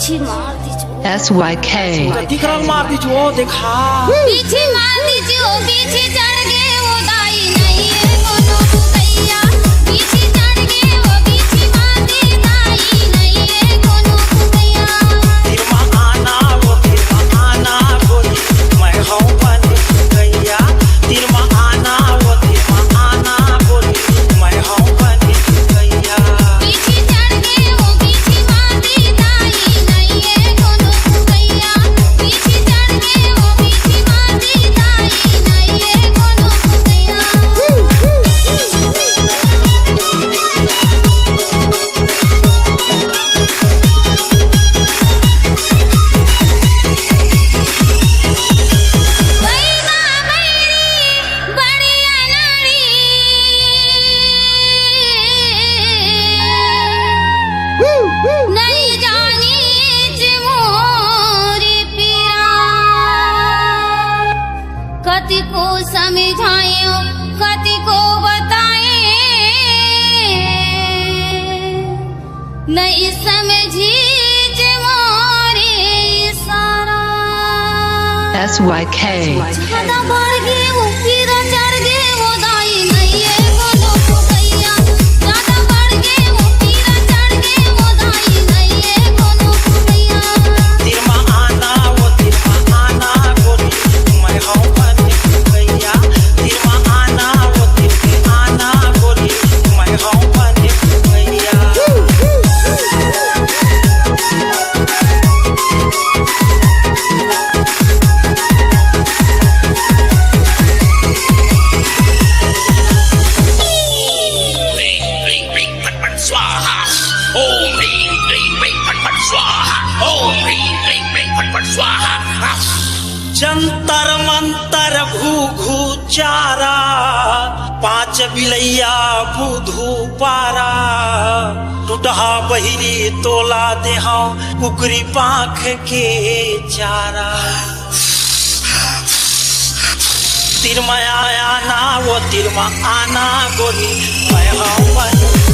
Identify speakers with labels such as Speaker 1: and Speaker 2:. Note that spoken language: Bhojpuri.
Speaker 1: पीछे मार दीजिए
Speaker 2: SYK
Speaker 3: दिखरंग मार दीजिए देखा
Speaker 1: पीछे मार दीजिए पीछे चढ़ गए वो दाई नहीं है कोनो भैया पीछे चढ़ गए वो पीछे मार दे दाई नहीं है कोनो भैया
Speaker 3: तिरमा आना गोरी मैं हूँ बन गैया तिरमा आना गोरी मैं हूँ बन गैया
Speaker 1: पीछे चढ़ गए वो पीछे मार दे दाई नहीं है कोनो भैया पीछे चढ़ गए वो पीछे मार दे दाई नहीं है कोनो भैया नहीं जानी मोरी पिया कति को समझाए कति को बताए नहीं समझी मोरी सारा
Speaker 2: SYK
Speaker 1: ज्यादा बढ़ गए वो फिर चढ़ गए वो दाई नहीं है कोनो भैया ज्यादा बढ़ गए वो फिर चढ़ गए वो दाई नहीं है कोनो भैया
Speaker 3: तिरमा आना गोरी मैं हूँ बन गैया तिरमा आना गोरी मैं हूँ बन गैया
Speaker 4: स्वाहा ओम ह्रीं क्लीं क्लीं फट फट स्वाहा ओम ह्रीं क्लीं क्लीं फट फट स्वाहा
Speaker 3: जंतर मंतर घू घू चारा पांच बिलैया बुधू पारा टूटहा बहिरी तोला देहा कुकरी पाख के चारा तिरमा आना गोरी मैं हूँ बन